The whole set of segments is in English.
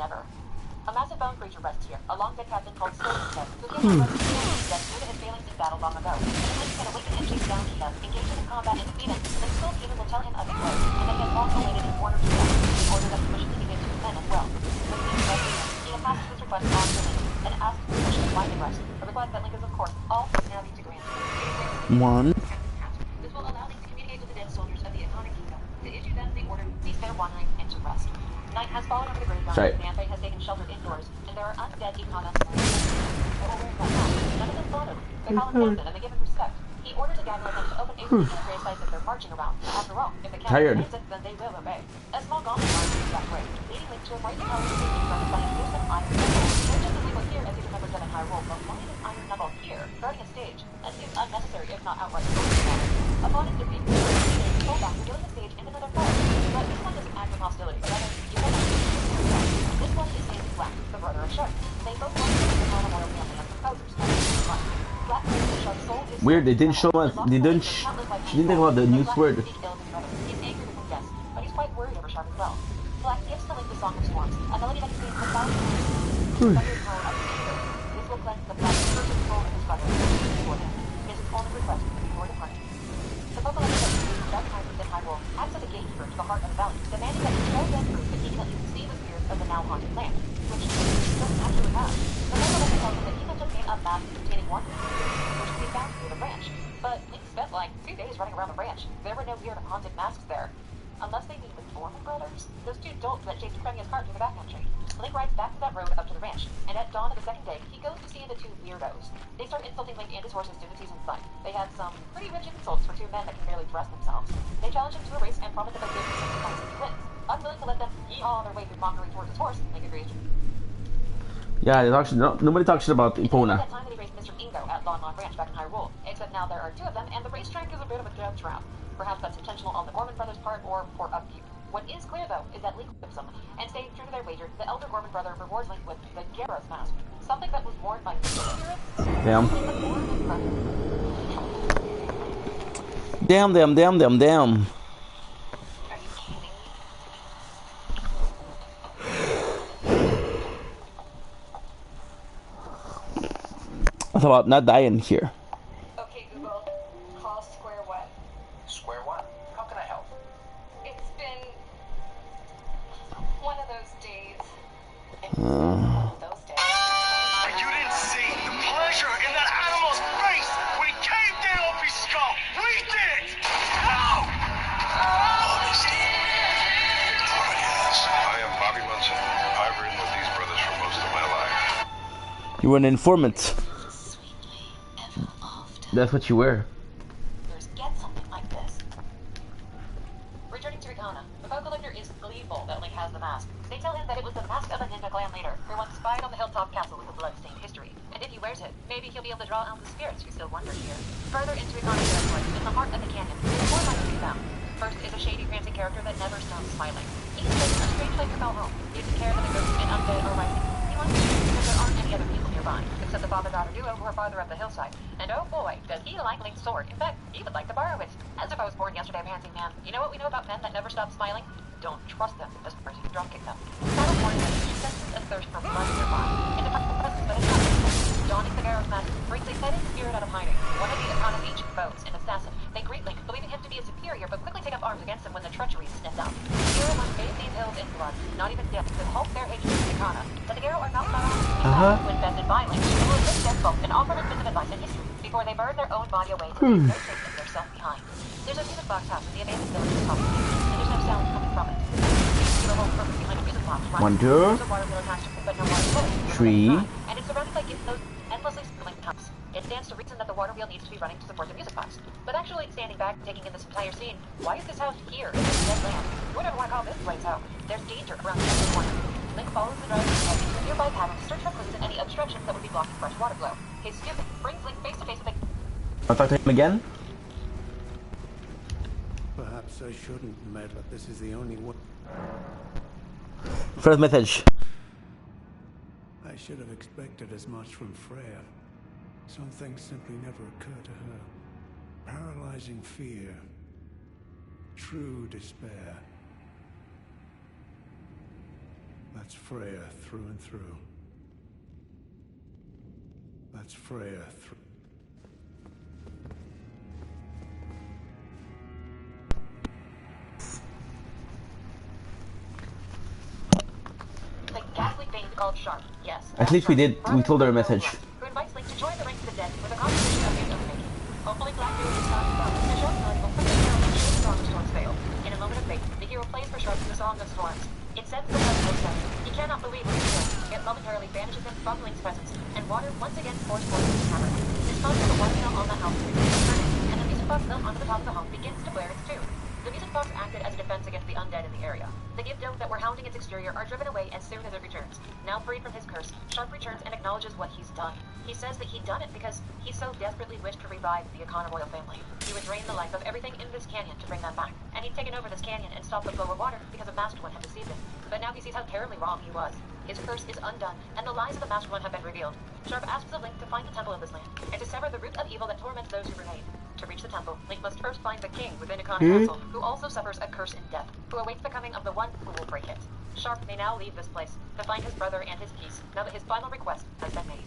never. A massive bone creature rests here, a long dead captain called Stone, who came out dead due to his failings in battle long ago. And Link can awaken and chase down Tina, engage him in combat and defeat him. Then still Tina will tell him of his way, and that he has long awaited an order to death, in order that permission to give to men as well. With Link's blessing, Tina passes his request on to Link, and asks permission to find and rest, a request that Link is of course all happy to grant. One. This will allow Link to communicate with the dead soldiers of the Iconic Kingdom, to issue them the order to cease their wandering and to rest. Night has fallen over the graveyard, Manthe has taken shelter indoors, and there are undead Iconics. None of them followed. They call him captain, and they give him respect. He orders a gathering of them to open a in the grave sites that they're marching around. After all, if the captain commands it, then they will obey. A small gauntlet marches that way, leading Link to a bright tower surrounded by a gruesome iron knuckle. They're just as we will hear as he remembers them in Hyrule, but why is iron knuckle here, guarding a stage? That seems unnecessary, if not outright unfair. Upon his defeat, he pulled back, revealing the stage into another fire. But this one doesn't act with hostility, rather, you can this one is Sandy Black, the brother of Shark. They both belong to the royal family of composers. Black Shark's soul is weird, they didn't show us, she didn't think about the new sword. He's angry with him, yes, but he's quite worried over Shark as well. Black gives to Link the Song of Storms, a melody that contains the thousand power of the Savior. This will cleanse the black person soul of his brother before him. It is his only request before departing. The Pokemon that Dark Knight within Hyrule acts as a gatekeeper to the heart of the valley, demanding that he show them proof that he can at least see the spirits of the now haunted land, which he doesn't actually have. The Pokemon tells him that he can just made a map containing one which can be found through the branch. But Link spent like 2 days running around the branch. There were no weird haunted masks there. Unless they meet with Foreman Brothers, those two dolts that chased Premier's cart through the backcountry. Link rides back to that road up to the ranch, and at dawn of the second day, he goes to see the two weirdos. They start insulting Link and his horse as soon as he's in sight. They had some pretty rich insults for two men that can barely dress themselves. They challenge him to a race and promise that they'll give him some points if he wins. Unwilling to let them yee-haw their way through mockery towards his horse, Link agrees. Yeah, nobody talks shit about Epona. That time that he raced Mr. Ingo at Lon Lon Ranch back in Hyrule, except now there are two of them, and the racetrack is a bit of a joke trap. Perhaps that's intentional on the Gorman brothers' part, or poor upkeep. What is clear, though, is that Link whips them, and staying true to their wager, the elder Gorman brother rewards Link with the Gyara's mask, something that was worn by spirits. Damn. Damn. I thought about not dying here. Okay, Google, call Square One. Square One? How can I help? It's been one of those days. Those days. You didn't see the pleasure in that animal's face when he came down off his skull. We did! No! I am Bobby Munson. I've ridden with these brothers for most of my life. You were an informant. That's what you were. Get something like this. Returning to Ikana, the Poe Collector is gleeful that Link has the mask. They tell him that it was the mask of a ninja clan leader who once spied on the hilltop castle with a blood-stained history. And if he wears it, maybe he'll be able to draw out the spirits who still wander here. Further into Ikana territory, in the heart of the canyon, there's more life to be found. First is a shady, prancing character that never stops smiling. He's taking a strange place to call home, taking care of the ghosts and undead are rising. He wants to because there aren't any other people nearby, except the father-daughter duo who are farther up the hillside. And oh boy, does he like Link's sword. In fact, he would like to borrow it. As if I was born yesterday, panting man. You know what we know about men that never stop smiling? Don't trust them, as far as you drunk kick them. Battle warning that he senses a thirst for blood nearby. And if I'm present, but it's not present. Donning the Gyara's mask brings a fighting spirit out of hiding. One of the Ikana's ancient foes, an assassin. They greet Link, believing him to be a superior, but quickly take up arms against him when the treachery is sniffed out. The Gyaro must bathe these hills in blood. Not even death could halt their hatred of Ikana. But the Gyaro are not allowed when bested by Link. They will lift their folk and offer them bits of advice and history before they burn their own body away to leave no trace of their self behind. There's a music box house in the abandoned village of Top, and there's no sound coming from it. The whole purpose behind a music box, right? 1, 2, There's a water wheel attached, but no water flow. 3. And it's surrounded by those endlessly spilling cups. It stands to reason that the water wheel needs to be running to support the music box. But actually, standing back, taking in this entire scene, why is this house here in this dead land? Whatever want to call this place out. There's danger around every corner. Link follows the driver's head into a nearby pattern to search for clues and any obstructions that would be blocking fresh water flow. His stupid brings Link face to face with a... I'll talk to him again. Perhaps I shouldn't meddle. This is the only way. First message. I should have expected as much from Freya. Some things simply never occur to her. Paralyzing fear. True despair. That's Freya through and through. That's Freya through. The ghastly thing called Sharp, yes. At least we did. We told her a message. Who invites Link to join the ranks of the dead with a conversation of his own making. Hopefully Black Dude is not fun, and Sharp's melody will put the hero and shield the dawn of storms fail. In a moment of fate, the hero plays for Sharp the Song of Storms. It sends the sun most up. He cannot believe what he's doing, yet momentarily banishes him from Link's presence, and water once again pours forth from his cavern. This causes the water mill on the house to begin turning, and the music box built onto the top of the home begins to blare its tune. The music box acted as a defense against the undead in the area. The Gibdo that were hounding its exterior are driven away as soon as it returns. Now freed from his curse, Sharp returns and acknowledges what he's done. He says that he'd done it because he so desperately wished to revive the Akana royal family. He would drain the life of everything in this canyon to bring them back, and he'd taken over this canyon and stopped the flow of water because a Master One had deceived him. But now he sees how terribly wrong he was. His curse is undone, and the lies of the Master One have been revealed. Sharp asks of Link to find the temple of this land, and to sever the root of evil that torments those who remain. To reach the temple, Link must first find the king within Akana Castle, who also suffers a curse in death, who awaits the coming of the one who will break it. Sharp may now leave this place, to find his brother and his peace, now that his final request has been made.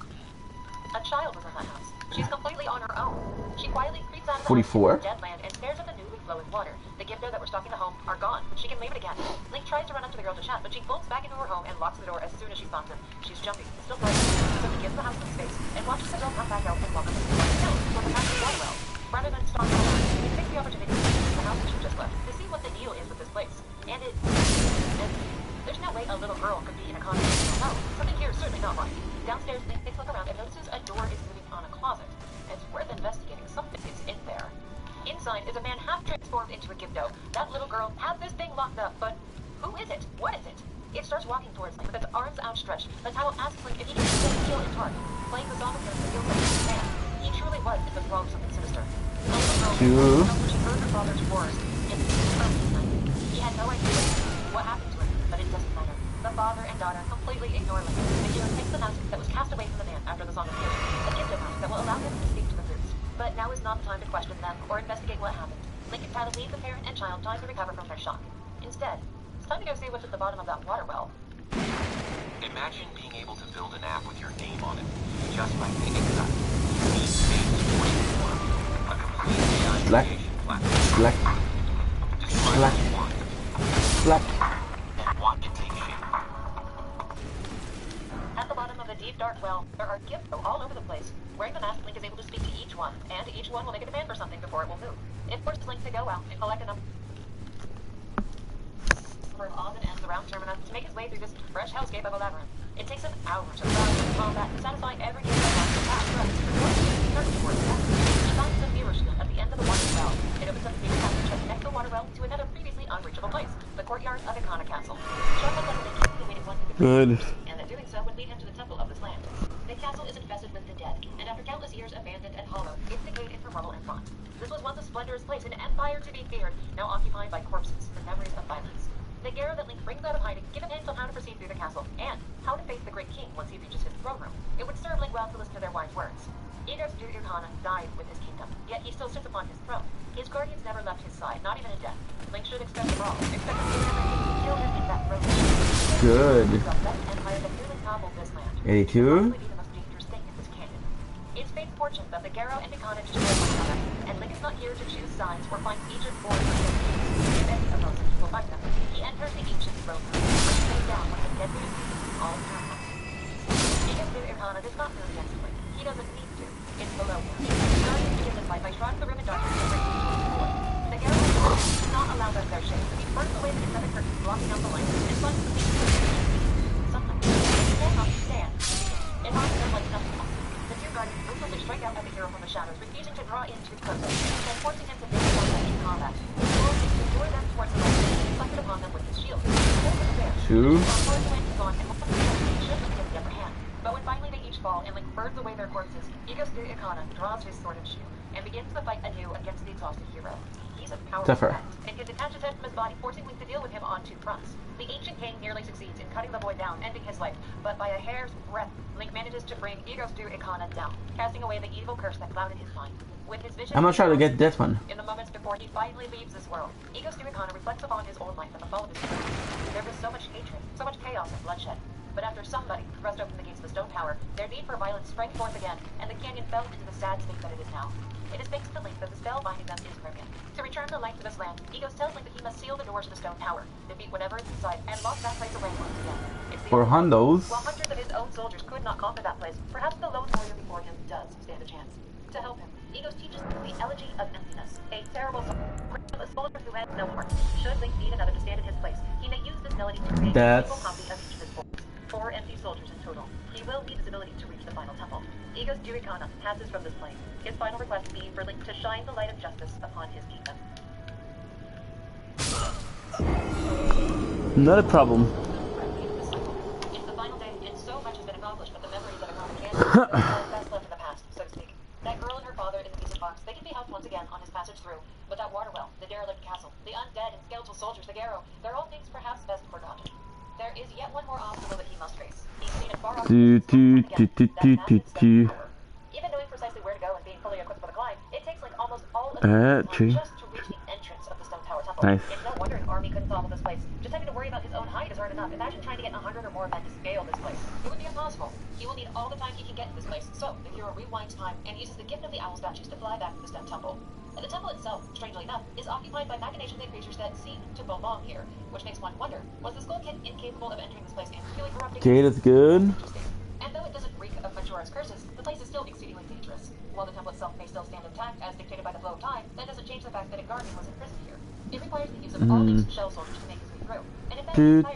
A child was in that house. She's completely on her own. She quietly creeps out of the 44? dead land and stares at the newly flowing water. The Gibdo that were stalking the home are gone. She can leave it again. Link tries to run up to the girl to chat, but she bolts back into her home and locks the door as soon as she spots him. She's jumpy, still frightened, so he gives the house some space and watches the girl come back out and welcome him for the massive water well. Rather than storm the water, he takes the opportunity to visit the house that she just left to see what the deal is with this place. And there's no way a little girl could be in a convent. No, something here is certainly not right. Downstairs, Link takes a look around and notices a door is moving on a closet. It's worth investigating. Something is in there. Inside is a man half transformed into a Gibdo. That little girl had this thing locked up, but who is it? What is it? It starts walking towards Link with its arms outstretched. The title asks Link if he can kill its heart. Playing the song of him feels like a man. He truly was in the thrall of something sinister. The little girl felt she heard her father's words in the night. He had no idea what happened to him, but it doesn't matter. The father and daughter completely ignore Link. The hero takes the mask that was cast away from the man after the song appeared, a Gibdo mask that will allow him to speak to the roots. But now is not the time to question them or investigate what happened. Link and Tyler leave the parent and child time to recover from their shock. Instead, it's time to go see what's at the bottom of that water well. Imagine being able to build an app with your name on it, just by thinking about it. These things form a complete AI creation platform. Black. Describe Black. what you want, Black. and watch it take shape. At the bottom of the deep dark well, there are Gibdo all over the place. Wearing the mask, Link is able to speak to each one, and each one will make a demand for something before it will move. It forces Link to go out and collect enough of odds and ends around Termina to make his way through this fresh hellscape of a labyrinth. It takes him hours of battle and combat to satisfy every Gibdo wants to pass through the turn towards death. He finds the mirror shield at the end of the water well. It opens up the secret passage that connects the water well to another previously unreachable place, the courtyard of Akana Castle. Sharp had definitely kept the waiting one who could Good. and that doing so would lead him to the temple of this land. The castle is infested with the dead, and after countless years abandoned and hollow, it's decayed into rubble and rot. This was once a splendorous place, an empire to be feared, now occupied by corpses, the memories of violence. The Garo that Link brings out of hiding give him hints on how to proceed through the castle, and how to face the great king once he reaches his throne room. It would serve Link well to listen to their wise words. Ego's Duryodhana died with his kingdom, yet he still sits upon his throne. His guardians never left his side, not even in death. Link should expect a brawl, expect him to kill him in that throne room. Good. Empire that nearly toppled this land. 82. Probably be the most dangerous thing in this canyon. It's fate's fortune that the Garo and Akana destroy one another, and Link is not here to choose sides or find Egypt born for his peace. If any opposes, he will fight them. He enters the ancient throne room, breaking down one of the deadliest pieces all time. Ego's Duryodhana does not move against Link. He doesn't need to. It's below him. The guardians begin the fight by shrouding the room in darkness and breaking into its floor. The Garo do not allow them their shade, so he burns away the synthetic curtain blocking out the light and finds the peace. Sometimes they cannot stand to see it. It haunts them like nothing else. The two guardians ruthlessly strike out at the hero from the shadows, refusing to draw in too closely, and forcing him to face combat in combat. The hero seeks to lure them towards the light and inflicted upon them with his shield. Two. But when finally they each fall and Link burns away their corpses, Ego's Akana draws his sword and shield and begins the fight anew against the exhausted hero. He's massive, powerful Tougher. hand, and can detach his head from his body, forcing Link to deal with him on two fronts. The ancient king nearly succeeds in cutting the boy down, ending his life, but by a hair's breadth, Link manages to bring Egos to Ikana down, casting away the evil curse that clouded his mind. With his vision, I'm not trying to get that one. in the moments before he finally leaves this world, Egos to Ikana reflects upon his old life and the fall of his kingdom. There was so much hatred, so much chaos and bloodshed. But after somebody thrust open the gates of the stone tower, their need for violence sprang forth again, and the canyon fell into the sad state that it is now. It is thanks to Link that the spell binding them is broken. To return the light to this land, Egos tells Link that he must seal the doors to the stone tower, defeat whatever is inside, and lock that place away once again. It's the For only Hondos. While hundreds of his own soldiers could not conquer that place, perhaps the lone warrior before him does stand a chance. To help him, Egos teaches the Elegy of Emptiness, a terrible song. A soldier who has no heart. Should Link need another to stand in his place, he may use this melody to create a single copy of each of his forms. 4 empty soldiers in total. He will need this ability to reach the final temple. Egos Durikana passes from this plane, his final request being for Link to shine the light of justice upon his kingdom. Not a problem. It's the final day, and so much has been accomplished, but the memories of Ikana can't be best left in the past, so to speak. That girl and her father in the music box, they can be helped once again on his passage through. But that water well, the derelict castle, the undead and skeletal soldiers, the Garrow, they're all things perhaps best forgotten. There is yet one more obstacle that he must face. He's seen it far off. Even knowing precisely where to go and being fully equipped for the climb, it takes like almost all of the time just to reach the entrance of the Stone Tower Temple. Nice. It's no wonder an army couldn't follow this place. Just having to worry about his own height is hard enough. Imagine trying to get 100 or more men to scale this place. It would be impossible. He will need all the time he can get in this place. So, the hero rewinds time and uses the gift of the owl statues to fly back to the Stone Temple. The temple itself, strangely enough, is occupied by machinations and creatures that seem to belong here, which makes one wonder, was the Skull Kid incapable of entering this place and really corrupting? Okay, that's good. And though it doesn't reek of Majora's curses, the place is still exceedingly dangerous. While the temple itself may still stand intact as dictated by the flow of time, that doesn't change the fact that a guardian was imprisoned here. It requires the use of all these shell soldiers to make his way through. And if that beings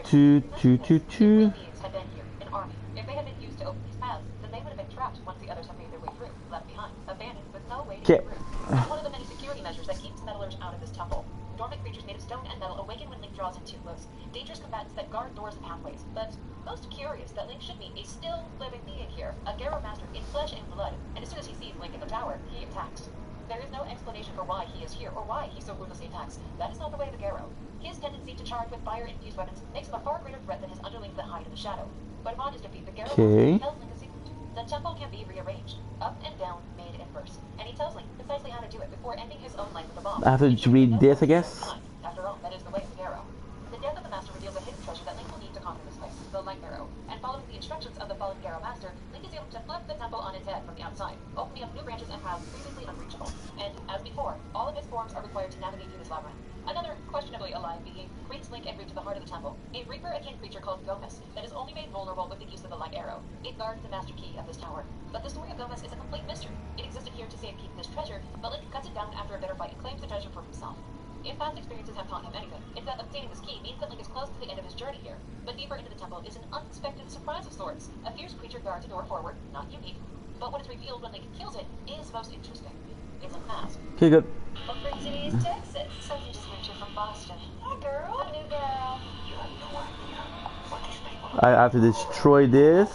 had been here, an army, if they had been used to open these paths, then they would have been trapped once the others have made their way through, left behind, abandoned, with no way to get through. It's one of the many security measures that keeps meddlers out of this temple. Dormant creatures made of stone and metal awaken when Link draws in too close. Dangerous combatants that guard doors and pathways. But most curious that Link should meet a still living being here, a Garrow master in flesh and blood, and as soon as he sees Link in the tower, he attacks. There is no explanation for why he is here or why he so ruthlessly attacks. That is not the way of the Garrow. His tendency to charge with fire-infused weapons makes him a far greater threat than his underlings that hide in the shadow. But upon his defeat, the Garrow tells Link a secret. The temple can be rearranged, up and down, made and verse, and he tells Link precisely how to do it before ending his own life with a bomb. I have to read this, I guess. After all, that is the way of the Garrow. The death of the Master reveals a hidden treasure that Link will need to conquer this place, the Light Arrow. And following the instructions of the fallen Garrow Master, Link is able to flip the temple on its head from the outside, opening up new branches and paths previously unreachable. And, as before, all of his forms are required to navigate through this labyrinth. Another questionably alive being greets Link en route to the heart of the temple, a Reaper-akin creature called Gomez that is only made vulnerable with the use of the Light Arrow. It guards the master key of this tower. But the story of Gomez is a complete mystery. It existed here to safekeep this treasure, but Link cuts it down after a bitter fight and claims the treasure for himself. If past experiences have taught him anything, it's that obtaining this key means that Link is close to the end of his journey here. But deeper into the temple is an unexpected surprise of sorts. A fierce creature guards a door forward, not unique, but what is revealed when Link kills it is most interesting. It's a mask. Okay, good. Oakland City is Texas. Sophie just moved here from Boston. Hi, girl. Hi, new girl. You have no idea what these people I have to destroy this.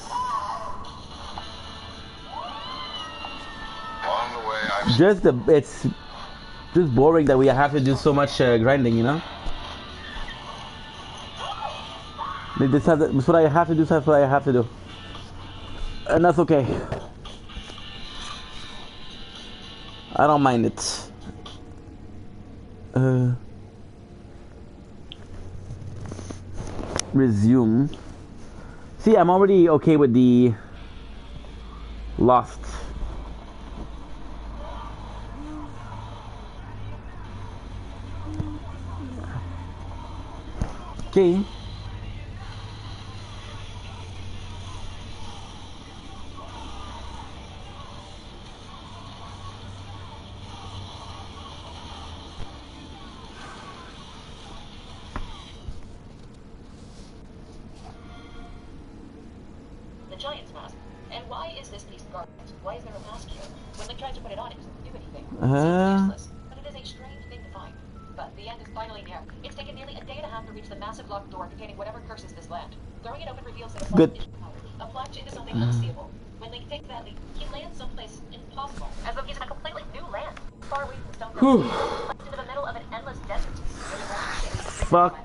Along the way, I've It's just boring that we have to do so much grinding, you know? That's what I have to do, that's what I have to do. And that's okay. I don't mind it. Resume. See, I'm already okay with the Lost. Okay. The Giant's mask. And why is this piece garbage? Why is there a mask here? When Link tried to put it on, it doesn't do anything. It seems useless, but it is a strange thing to find. But the end is finally near. It's taken nearly a day and a half to reach the massive locked door containing whatever curses this land. Throwing it open reveals that a plunge into something unseeable. When Link takes that leap, he lands someplace impossible, as though he's in a completely new land, far away from the stone. Plunged into the middle of an fuck?